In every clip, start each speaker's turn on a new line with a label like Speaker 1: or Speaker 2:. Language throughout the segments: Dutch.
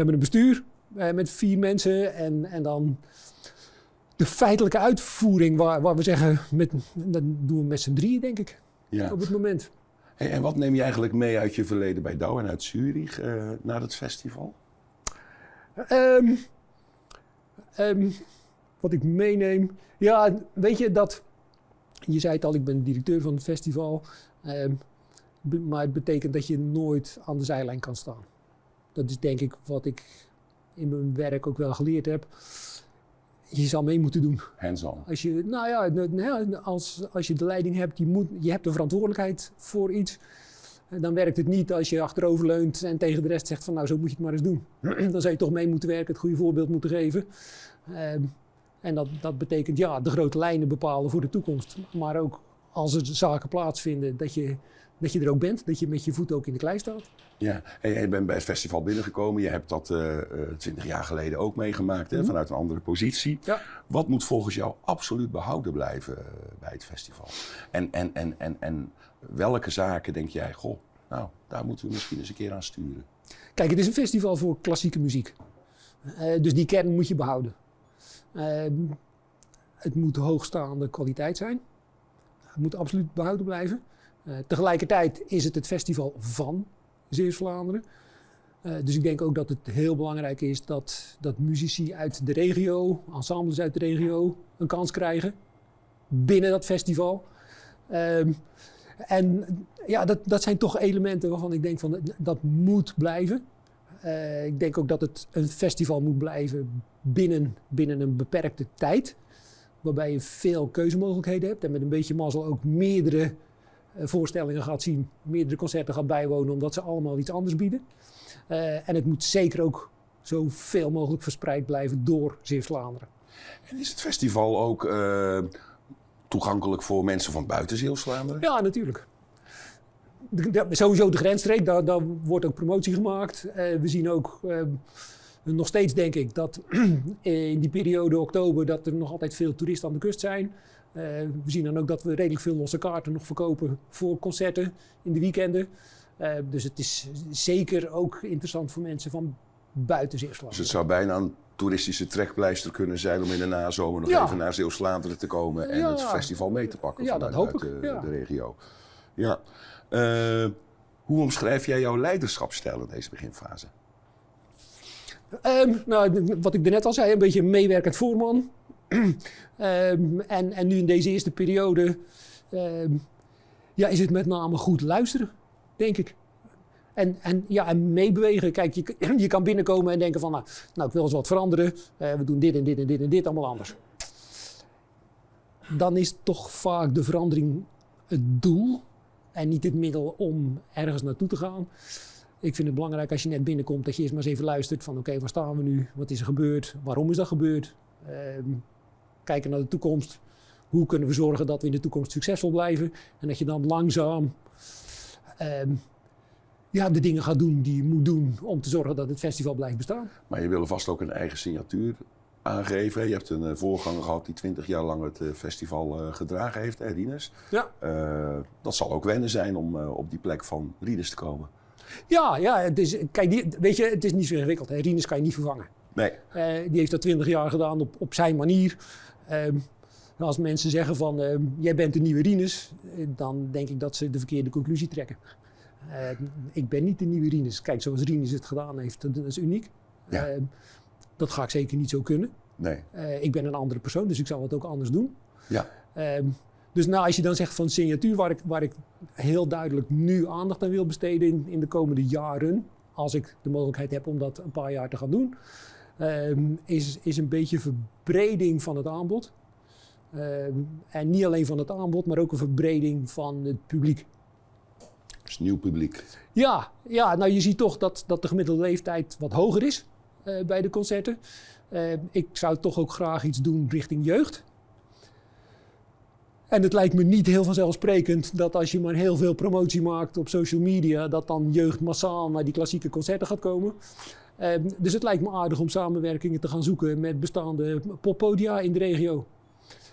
Speaker 1: hebben een bestuur met 4 mensen en dan de feitelijke uitvoering waar we zeggen, dat doen we met z'n 3 denk ik, op het moment.
Speaker 2: Hey, en wat neem je eigenlijk mee uit je verleden bij Douw en uit Zurich naar het festival?
Speaker 1: Wat ik meeneem, ja, weet je dat, je zei het al, ik ben directeur van het festival, maar het betekent dat je nooit aan de zijlijn kan staan. Dat is denk ik wat ik in mijn werk ook wel geleerd heb. Je zal mee moeten doen.
Speaker 2: Hands-on.
Speaker 1: Als je de leiding hebt, je hebt de verantwoordelijkheid voor iets. Dan werkt het niet als je achteroverleunt en tegen de rest zegt van nou zo moet je het maar eens doen. Dan zou je toch mee moeten werken, het goede voorbeeld moeten geven. En dat betekent ja, de grote lijnen bepalen voor de toekomst. Maar ook als er zaken plaatsvinden, dat je er ook bent. Dat je met je voet ook in de klei staat.
Speaker 2: Ja, en je bent bij het festival binnengekomen. Je hebt dat 20 jaar geleden ook meegemaakt, hè, vanuit een andere positie. Ja. Wat moet volgens jou absoluut behouden blijven bij het festival? En welke zaken denk jij, goh, nou, daar moeten we misschien eens een keer aan sturen?
Speaker 1: Kijk, het is een festival voor klassieke muziek. Dus die kern moet je behouden. Het moet hoogstaande kwaliteit zijn. Het moet absoluut behouden blijven. Tegelijkertijd is het festival van Zeeuws-Vlaanderen. Dus ik denk ook dat het heel belangrijk is dat muzici uit de regio, ensembles uit de regio, een kans krijgen binnen dat festival. En ja, dat zijn toch elementen waarvan ik denk van dat moet blijven. Ik denk ook dat het een festival moet blijven binnen een beperkte tijd. Waarbij je veel keuzemogelijkheden hebt en met een beetje mazzel ook meerdere voorstellingen gaat zien, meerdere concerten gaat bijwonen, omdat ze allemaal iets anders bieden. En het moet zeker ook zoveel mogelijk verspreid blijven door Zeeuws-Vlaanderen.
Speaker 2: En is het festival ook toegankelijk voor mensen van buiten Zeeuws-Vlaanderen?
Speaker 1: Ja, natuurlijk. Sowieso de grensstreek, daar wordt ook promotie gemaakt. We zien ook nog steeds, denk ik, dat in die periode oktober dat er nog altijd veel toeristen aan de kust zijn. We zien dan ook dat we redelijk veel losse kaarten nog verkopen voor concerten in de weekenden. Dus het is zeker ook interessant voor mensen van buiten Zeeuws-Vlaanderen.
Speaker 2: Dus het zou bijna een toeristische trekpleister kunnen zijn om in de nazomer nog even naar Zeeuws-Vlaanderen te komen en het festival mee te pakken vanuit de regio. Ja. Hoe omschrijf jij jouw leiderschapsstijl in deze beginfase?
Speaker 1: Wat ik net al zei, een beetje meewerkend voorman. En nu in deze eerste periode is het met name goed luisteren, denk ik. En meebewegen. Kijk, je kan binnenkomen en denken van, nou ik wil eens wat veranderen. We doen dit en dit en dit en dit allemaal anders. Dan is toch vaak de verandering het doel en niet het middel om ergens naartoe te gaan. Ik vind het belangrijk als je net binnenkomt dat je eerst maar eens even luistert van oké, waar staan we nu? Wat is er gebeurd? Waarom is dat gebeurd? Kijken naar de toekomst. Hoe kunnen we zorgen dat we in de toekomst succesvol blijven? En dat je dan langzaam de dingen gaat doen die je moet doen om te zorgen dat het festival blijft bestaan.
Speaker 2: Maar je wil vast ook een eigen signatuur aangeven. Je hebt een voorganger gehad die 20 jaar lang het festival gedragen heeft, Rinus. Ja. Dat zal ook wennen zijn om op die plek van Rinus te komen. Ja,
Speaker 1: het is, kijk, weet je, het is niet zo ingewikkeld. Hè? Rinus kan je niet vervangen.
Speaker 2: Nee.
Speaker 1: Die heeft dat 20 jaar gedaan op zijn manier. Als mensen zeggen van jij bent de nieuwe Rinus, dan denk ik dat ze de verkeerde conclusie trekken. Ik ben niet de nieuwe Rinus. Kijk, zoals Rinus het gedaan heeft, dat is uniek. Ja. Dat ga ik zeker niet zo kunnen.
Speaker 2: Nee.
Speaker 1: Ik ben een andere persoon, dus ik zal het ook anders doen.
Speaker 2: Ja.
Speaker 1: Dus als je dan zegt van signatuur, waar ik heel duidelijk nu aandacht aan wil besteden in de komende jaren, als ik de mogelijkheid heb om dat een paar jaar te gaan doen, is een beetje verbreding van het aanbod. En niet alleen van het aanbod, maar ook een verbreding van het publiek.
Speaker 2: Dus nieuw publiek.
Speaker 1: Ja, nou je ziet toch dat de gemiddelde leeftijd wat hoger is bij de concerten. Ik zou toch ook graag iets doen richting jeugd. En het lijkt me niet heel vanzelfsprekend dat als je maar heel veel promotie maakt op social media, dat dan jeugd massaal naar die klassieke concerten gaat komen. Dus het lijkt me aardig om samenwerkingen te gaan zoeken met bestaande poppodia in de regio.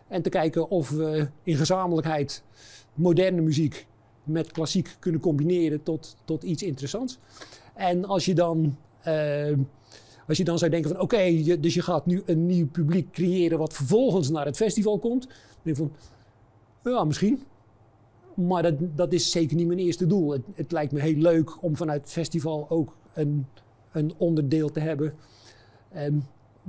Speaker 1: En te kijken of we in gezamenlijkheid moderne muziek met klassiek kunnen combineren tot iets interessants. En als je dan Als je dan zou denken van oké, dus je gaat nu een nieuw publiek creëren wat vervolgens naar het festival komt. Dan denk je van, ja, misschien. Maar dat is zeker niet mijn eerste doel. Het lijkt me heel leuk om vanuit het festival ook een onderdeel te hebben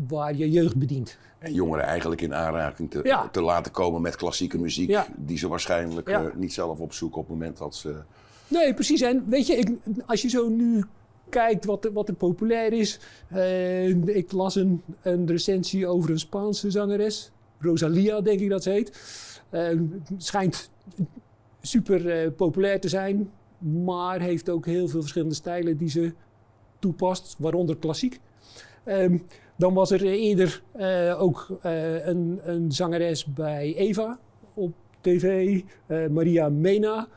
Speaker 1: waar je jeugd bedient.
Speaker 2: En jongeren eigenlijk in aanraking te laten komen met klassieke muziek, die ze waarschijnlijk niet zelf opzoeken op het moment dat ze...
Speaker 1: Nee, precies. En weet je, als je zo nu kijkt wat er populair is. Ik las een recensie over een Spaanse zangeres. Rosalia, denk ik dat ze heet. Schijnt super populair te zijn, maar heeft ook heel veel verschillende stijlen die ze toepast, waaronder klassiek. Dan was er eerder ook een zangeres bij Eva op tv, Maria Mena.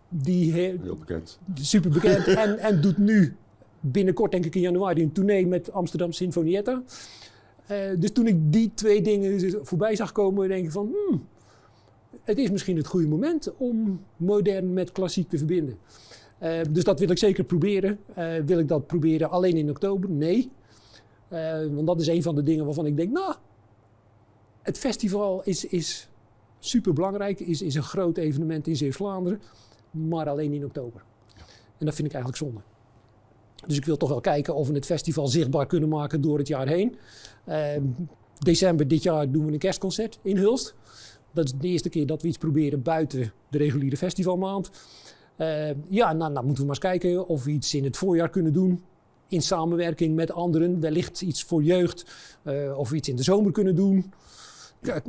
Speaker 1: Die
Speaker 2: heel bekend.
Speaker 1: Super bekend en doet nu binnenkort, denk ik in januari, een tournee met Amsterdam Sinfonietta. Dus toen ik die twee dingen voorbij zag komen, denk ik van... het is misschien het goede moment om modern met klassiek te verbinden. Dus dat wil ik zeker proberen. Wil ik dat proberen alleen in oktober? Nee. Want dat is een van de dingen waarvan ik denk, nou, het festival is super belangrijk, is een groot evenement in Zeeuws-Vlaanderen, maar alleen in oktober. En dat vind ik eigenlijk zonde. Dus ik wil toch wel kijken of we het festival zichtbaar kunnen maken door het jaar heen. December dit jaar doen we een kerstconcert in Hulst. Dat is de eerste keer dat we iets proberen buiten de reguliere festivalmaand. Nou moeten we maar eens kijken of we iets in het voorjaar kunnen doen. In samenwerking met anderen. Wellicht iets voor jeugd. Of we iets in de zomer kunnen doen. Ja,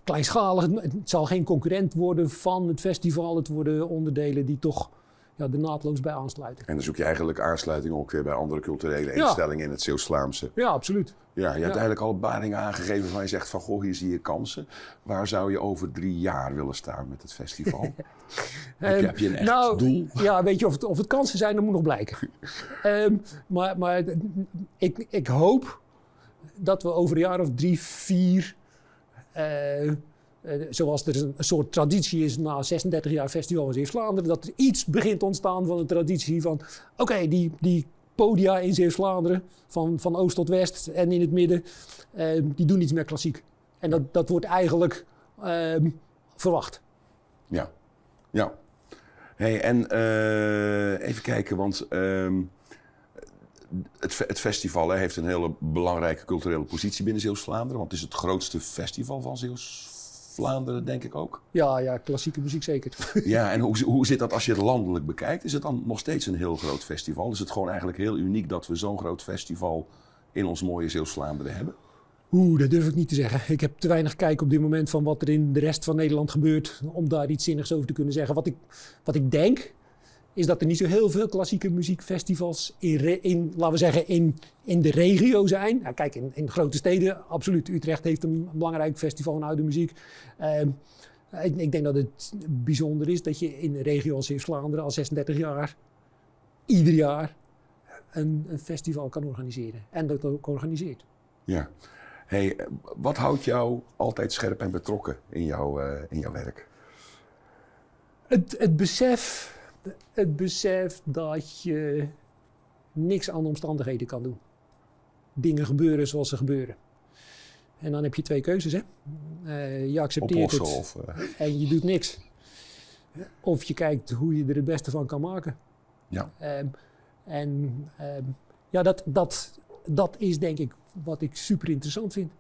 Speaker 1: kleinschalig. Het zal geen concurrent worden van het festival. Het worden onderdelen die toch er naadloos bij aansluiten.
Speaker 2: En dan zoek je eigenlijk aansluiting ook weer bij andere culturele instellingen in het Zeeuws-Vlaamse.
Speaker 1: Ja, absoluut.
Speaker 2: Ja, je hebt eigenlijk al een paar dingen aangegeven waar je zegt van goh, hier zie je kansen. Waar zou je over 3 jaar willen staan met het festival? Heb je een echt doel?
Speaker 1: Ja, weet je, of het kansen zijn, dat moet nog blijken. Maar ik hoop dat we over een jaar of 3, 4... zoals er een soort traditie is na 36 jaar festival in Zeeuws-Vlaanderen, dat er iets begint te ontstaan van een traditie van oké, die podia in Zeeuws-Vlaanderen, van oost tot west en in het midden, die doen iets meer klassiek. En dat wordt eigenlijk verwacht.
Speaker 2: Ja. Hey, en even kijken, want het festival heeft een hele belangrijke culturele positie binnen Zeeuws-Vlaanderen, want het is het grootste festival van Zeeuws-Vlaanderen, denk ik ook.
Speaker 1: Ja, klassieke muziek zeker.
Speaker 2: Ja, en hoe zit dat als je het landelijk bekijkt? Is het dan nog steeds een heel groot festival? Is het gewoon eigenlijk heel uniek dat we zo'n groot festival in ons mooie Zeeuws-Vlaanderen hebben?
Speaker 1: Dat durf ik niet te zeggen. Ik heb te weinig kijk op dit moment van wat er in de rest van Nederland gebeurt om daar iets zinnigs over te kunnen zeggen. Wat ik denk, is dat er niet zo heel veel klassieke muziekfestivals laten we zeggen, in de regio zijn. Nou, kijk, in grote steden, absoluut. Utrecht heeft een belangrijk festival van oude muziek. Ik denk dat het bijzonder is dat je in een regio als Zeeuws-Vlaanderen al 36 jaar, ieder jaar, een festival kan organiseren. En dat ook organiseert.
Speaker 2: Ja. Hey, wat houdt jou altijd scherp en betrokken in jouw werk?
Speaker 1: Het besef dat je niks aan de omstandigheden kan doen. Dingen gebeuren zoals ze gebeuren. En dan heb je 2 keuzes, hè. Je accepteert
Speaker 2: oplossen,
Speaker 1: het en je doet niks. Of je kijkt hoe je er het beste van kan maken.
Speaker 2: Ja.
Speaker 1: Dat is denk ik wat ik super interessant vind.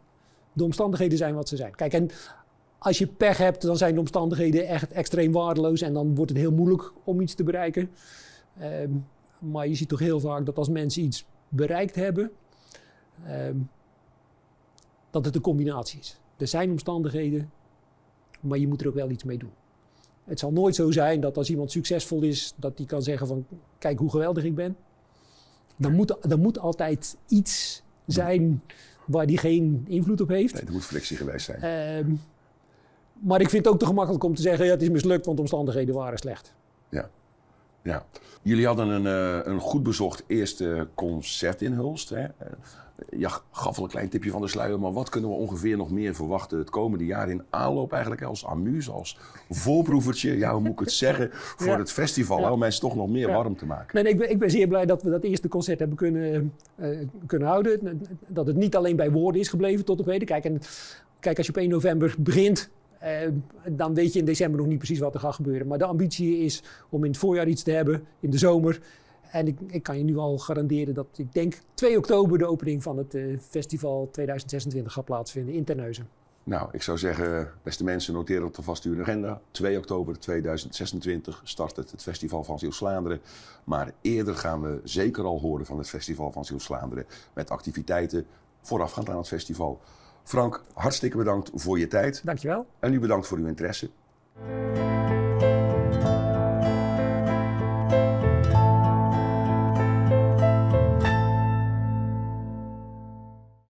Speaker 1: De omstandigheden zijn wat ze zijn. Kijk, en als je pech hebt, dan zijn de omstandigheden echt extreem waardeloos en dan wordt het heel moeilijk om iets te bereiken. Maar je ziet toch heel vaak dat als mensen iets bereikt hebben, dat het een combinatie is. Er zijn omstandigheden, maar je moet er ook wel iets mee doen. Het zal nooit zo zijn dat als iemand succesvol is, dat hij kan zeggen van kijk hoe geweldig ik ben. Dan moet altijd iets zijn waar die geen invloed op heeft.
Speaker 2: Nee, er moet flexie geweest zijn.
Speaker 1: Maar ik vind het ook te gemakkelijk om te zeggen, ja, het is mislukt, want de omstandigheden waren slecht.
Speaker 2: Ja. Ja. Jullie hadden een goed bezocht eerste concert in Hulst. Hè? Je gaf al een klein tipje van de sluier, maar wat kunnen we ongeveer nog meer verwachten het komende jaar in aanloop eigenlijk als amuse, als voorproevertje, ja, hoe moet ik het zeggen, voor het festival, om mensen toch nog meer warm te maken?
Speaker 1: Nee, ik ben zeer blij dat we dat eerste concert hebben kunnen houden. Dat het niet alleen bij woorden is gebleven tot op heden. Kijk, als je op 1 november begint, dan weet je in december nog niet precies wat er gaat gebeuren. Maar de ambitie is om in het voorjaar iets te hebben, in de zomer. En ik kan je nu al garanderen dat ik denk 2 oktober de opening van het festival 2026 gaat plaatsvinden in Terneuzen.
Speaker 2: Nou, ik zou zeggen, beste mensen, noteer op de vast uw agenda. 2 oktober 2026 start het Festival van Zeeuws-Vlaanderen. Maar eerder gaan we zeker al horen van het Festival van Zeeuws-Vlaanderen met activiteiten voorafgaand aan het festival. Frank, hartstikke bedankt voor je tijd.
Speaker 1: Dankjewel.
Speaker 2: En u bedankt voor uw interesse.